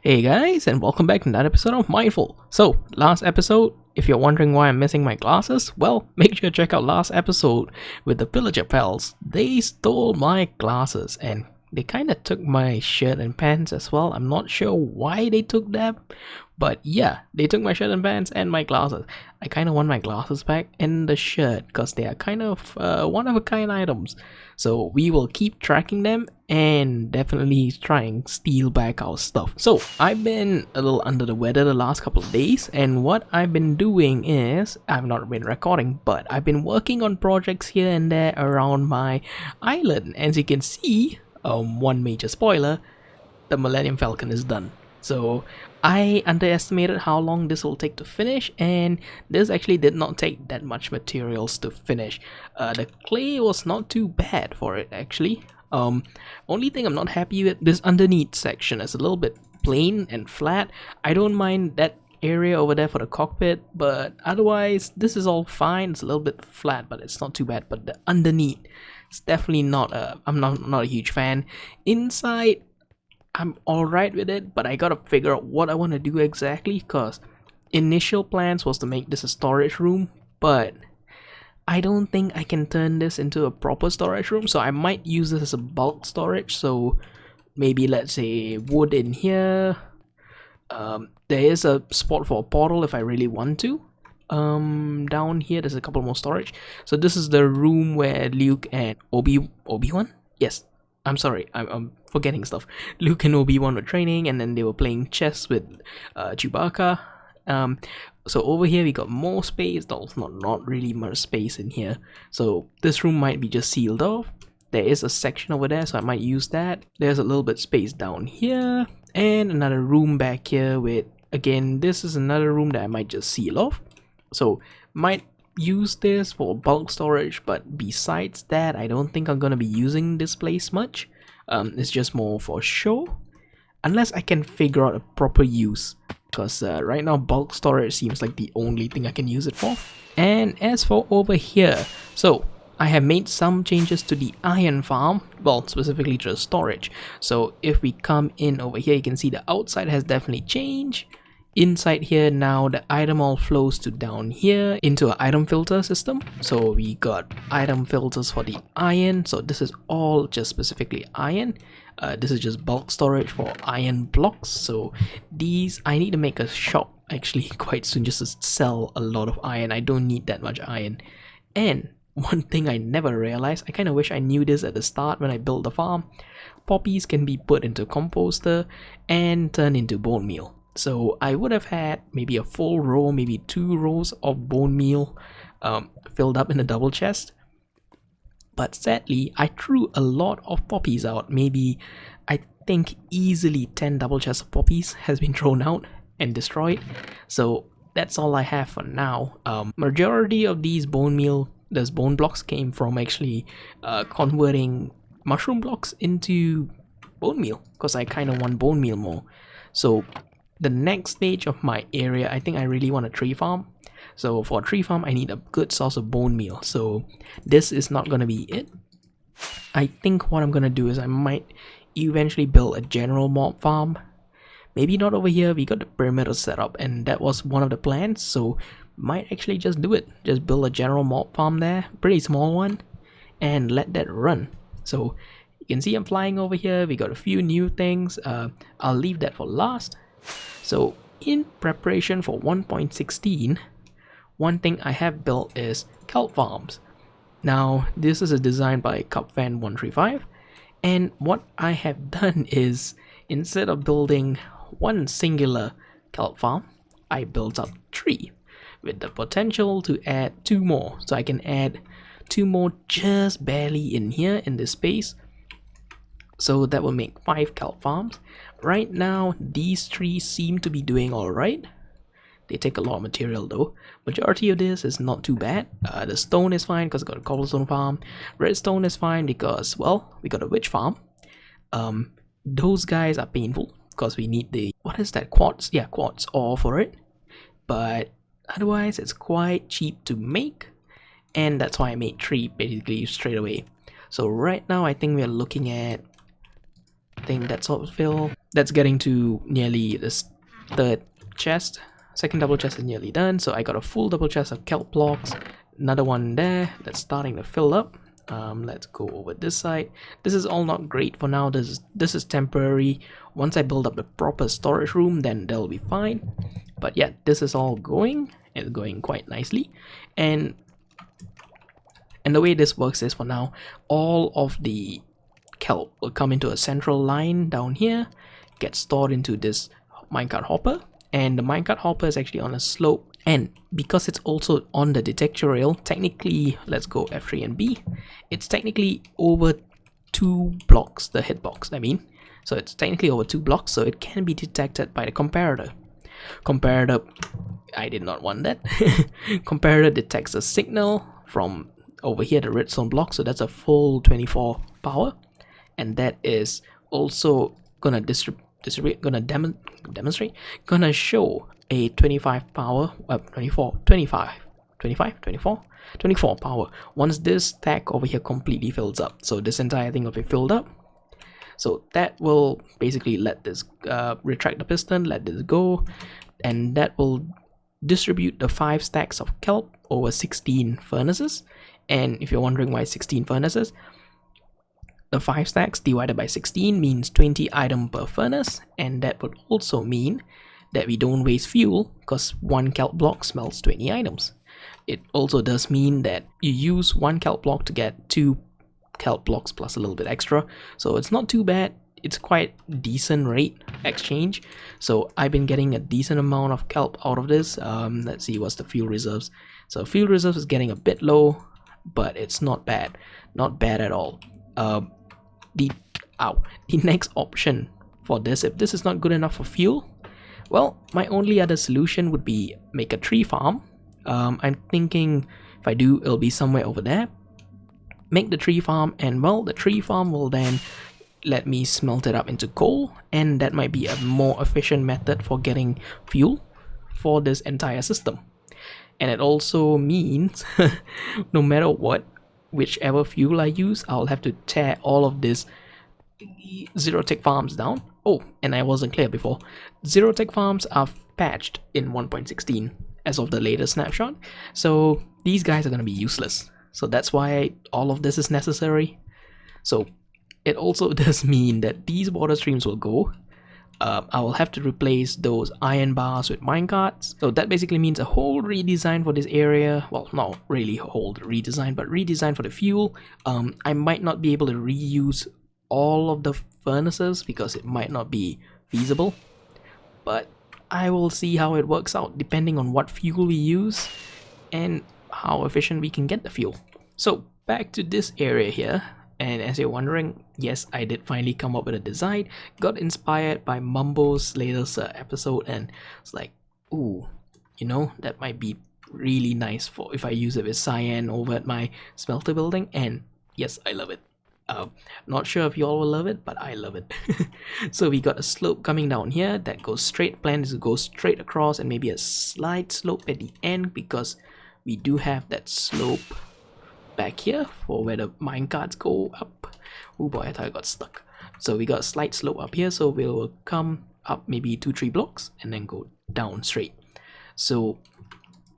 Hey guys, and welcome back to another episode of Mindful. So, last episode, if you're wondering why I'm missing my glasses, well, make sure to check out last episode with the villager pals. They stole my glasses and they kind of took my shirt and pants as well. I'm not sure why they took them, but yeah, they took my shirt and pants and my glasses. I kind of want my glasses back and the shirt because they are kind of one-of-a-kind items. So we will keep tracking them and definitely try and steal back our stuff. So I've been a little under the weather the last couple of days, and what I've been doing is I've not been recording, but I've been working on projects here and there around my island. As you can see, one major spoiler, the Millennium Falcon is done. So I underestimated how long this will take to finish, and this actually did not take that much materials to finish. The clay was not too bad for it actually. Only thing I'm not happy with, this underneath section is a little bit plain and flat. I don't mind that area over there for the cockpit, but otherwise this is all fine. It's a little bit flat, but it's not too bad. But the underneath, it's definitely not I'm not a huge fan. Inside, I'm alright with it, but I gotta figure out what I want to do exactly, because initial plans was to make this a storage room, but I don't think I can turn this into a proper storage room, so I might use this as a bulk storage. So maybe let's say wood in here. There is a spot for a portal if I really want to. Down here there's a couple more storage. So this is the room where Luke and Obi-Wan? Yes, I'm sorry, I'm forgetting stuff. Luke and Obi-Wan were training, and then they were playing chess with Chewbacca. So over here we got more space. There's not really much space in here, so this room might be just sealed off. There is a section over there, so I might use that. There's a little bit space down here, and another room back here with, again, this is another room that I might just seal off. So might use this for bulk storage, but besides that, I don't think I'm gonna be using this place much. It's just more for show, unless I can figure out a proper use, because right now bulk storage seems like the only thing I can use it for. And as for over here, so I have made some changes to the iron farm, well, specifically to the storage. So if we come in over here, you can see the outside has definitely changed. Inside here now, the item all flows to down here into an item filter system. So we got item filters for the iron. So this is all just specifically iron. This is just bulk storage for iron blocks. So these, I need to make a shop actually quite soon just to sell a lot of iron. I don't need that much iron. And one thing I never realized, I kind of wish I knew this at the start when I built the farm. Poppies can be put into composter and turned into bone meal. So I would have had maybe a full row, maybe 2 rows of bone meal filled up in a double chest. But sadly, I threw a lot of poppies out. Maybe, I think easily 10 double chests of poppies has been thrown out and destroyed. So that's all I have for now. Majority of these bone blocks came from actually converting mushroom blocks into bone meal, because I kind of want bone meal more. So the next stage of my area, I think I really want a tree farm. So for a tree farm, I need a good source of bone meal. So this is not going to be it. I think what I'm going to do is I might eventually build a general mob farm. Maybe not over here, we got the perimeter set up, and that was one of the plans. So might actually just do it. Just build a general mob farm there, pretty small one, and let that run. So you can see I'm flying over here. We got a few new things. I'll leave that for last. So in preparation for 1.16, one thing I have built is Kelp Farms. Now this is a design by Kelp Fan 135, and what I have done is, instead of building one singular kelp farm, I built up 3 with the potential to add 2 more. So I can add 2 more just barely in here in this space. So that will make 5 kelp farms. Right now, these 3 seem to be doing alright. They take a lot of material though. Majority of this is not too bad. The stone is fine because I got a cobblestone farm. Redstone is fine because, well, we got a witch farm. Those guys are painful because we need the, what is that, quartz? Yeah, quartz ore for it. But otherwise, it's quite cheap to make. And that's why I made 3 basically straight away. So right now, I think we're looking at, I think that's all fill. that's getting to nearly this third chest. Second double chest is nearly done, so I got a full double chest of kelp blocks. Another one there that's starting to fill up. Let's go over this side. This is all not great for now. This is temporary. Once I build up the proper storage room, then they'll be fine. But yeah, this is all going. It's going quite nicely. And the way this works is, for now, all of the kelp will come into a central line down here, get stored into this minecart hopper, and the minecart hopper is actually on a slope, and because it's also on the detector rail, technically, let's go F3 and B, it's technically over 2 blocks, the hitbox I mean, so it's technically over 2 blocks, so it can be detected by the comparator. I did not want that. Comparator detects a signal from over here, the redstone block, so that's a full 24 power, and that is also gonna gonna show a 25 power, 24 power once this stack over here completely fills up. So this entire thing will be filled up, so that will basically let this retract the piston, let this go, and that will distribute the 5 stacks of kelp over 16 furnaces. And if you're wondering why 16 furnaces, the 5 stacks divided by 16 means 20 items per furnace, and that would also mean that we don't waste fuel, because 1 kelp block smelts 20 items. It also does mean that you use 1 kelp block to get 2 kelp blocks plus a little bit extra, so it's not too bad. It's quite decent rate exchange, so I've been getting a decent amount of kelp out of this. Let's see what's the fuel reserves. So fuel reserves is getting a bit low, but it's not bad at all. The next option for this, if this is not good enough for fuel, well, my only other solution would be make a tree farm. I'm thinking if I do, it'll be somewhere over there. Make the tree farm, and well, the tree farm will then let me smelt it up into coal, and that might be a more efficient method for getting fuel for this entire system. And it also means no matter what, whichever fuel I use, I'll have to tear all of this zero tech farms down. Oh, and I wasn't clear before, zero tech farms are patched in 1.16 as of the latest snapshot, so these guys are going to be useless. So that's why all of this is necessary. So it also does mean that these water streams will go. I will have to replace those iron bars with minecarts. So that basically means a whole redesign for this area. Well, not really a whole redesign, but redesign for the fuel. I might not be able to reuse all of the furnaces because it might not be feasible, but I will see how it works out depending on what fuel we use and how efficient we can get the fuel. So back to this area here. And as you're wondering, yes, I did finally come up with a design. Got inspired by Mumbo's latest episode, and it's like, ooh, you know, that might be really nice for if I use it with cyan over at my smelter building. And yes, I love it. Not sure if you all will love it, but I love it. So we got a slope coming down here that goes straight. Plan is to go straight across, and maybe a slight slope at the end, because we do have that slope back here for where the minecarts go up. Oh boy, I thought I got stuck. So we got a slight slope up here, so we'll come up maybe 2-3 blocks and then go down straight. So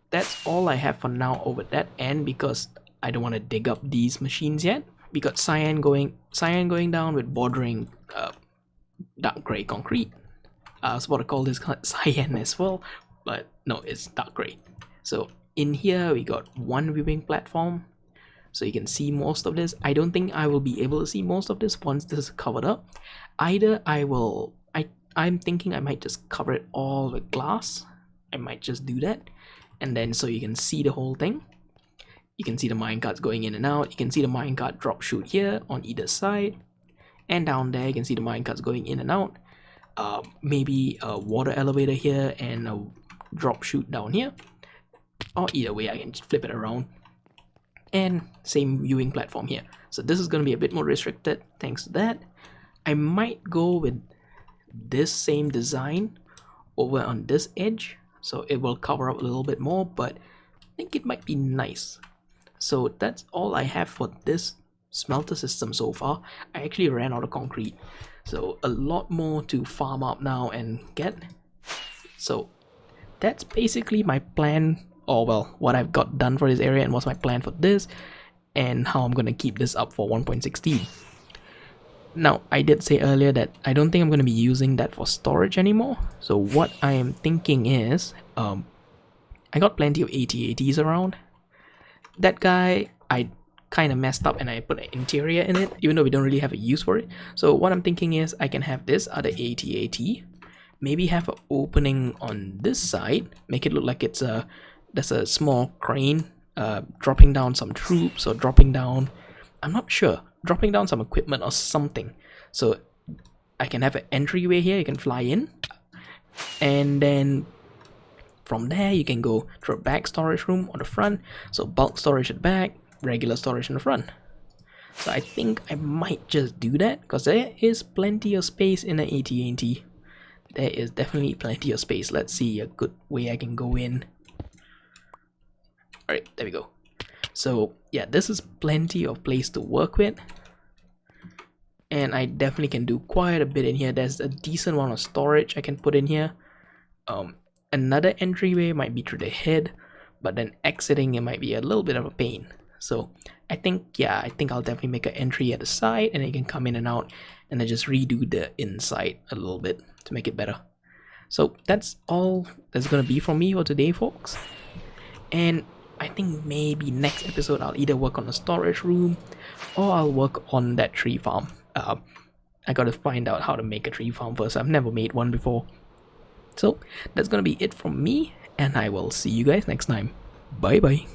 that's all I have for now over that end, because I don't want to dig up these machines yet. We got cyan going down with bordering dark gray concrete. I was about to call this cyan as well, but no, it's dark gray. So in here we got 1 viewing platform, so you can see most of this. I don't think I will be able to see most of this once this is covered up. Either I'm thinking I might just cover it all with glass. I might just do that, and then so you can see the whole thing. You can see the minecarts going in and out. You can see the minecart drop chute here on either side, and down there you can see the minecarts going in and out. Maybe a water elevator here and a drop chute down here, or either way I can just flip it around. And same viewing platform here. So this is going to be a bit more restricted thanks to that. I might go with this same design over on this edge, so it will cover up a little bit more, but I think it might be nice. So that's all I have for this smelter system so far. I actually ran out of concrete, So a lot more to farm up now and get. So that's basically my plan, or well, what I've got done for this area and what's my plan for this, and how I'm gonna keep this up for 1.16. Now, I did say earlier that I don't think I'm gonna be using that for storage anymore. So what I am thinking is, I got plenty of AT-ATs around. That guy, I kind of messed up and I put an interior in it, even though we don't really have a use for it. So what I'm thinking is I can have this other AT-AT, maybe have an opening on this side, make it look like it's there's a small crane dropping down some troops, or dropping down, I'm not sure, dropping down some equipment or something. So I can have an entryway here, you can fly in, and then from there you can go to a back storage room on the front. So bulk storage at the back, regular storage in the front. So I think I might just do that, because there is plenty of space in the AT&T. There is definitely plenty of space. Let's see a good way I can go in. Alright, there we go. So yeah, this is plenty of place to work with, and I definitely can do quite a bit in here. There's a decent amount of storage I can put in here. Another entryway might be through the head, but then exiting it might be a little bit of a pain. So I think I'll definitely make an entry at the side, and then you can come in and out, and then just redo the inside a little bit to make it better. So that's all that's gonna be from me for today, folks. And I think maybe next episode I'll either work on a storage room, or I'll work on that tree farm. I gotta find out how to make a tree farm first. I've never made one before. So that's gonna be it from me, and I will see you guys next time. Bye bye.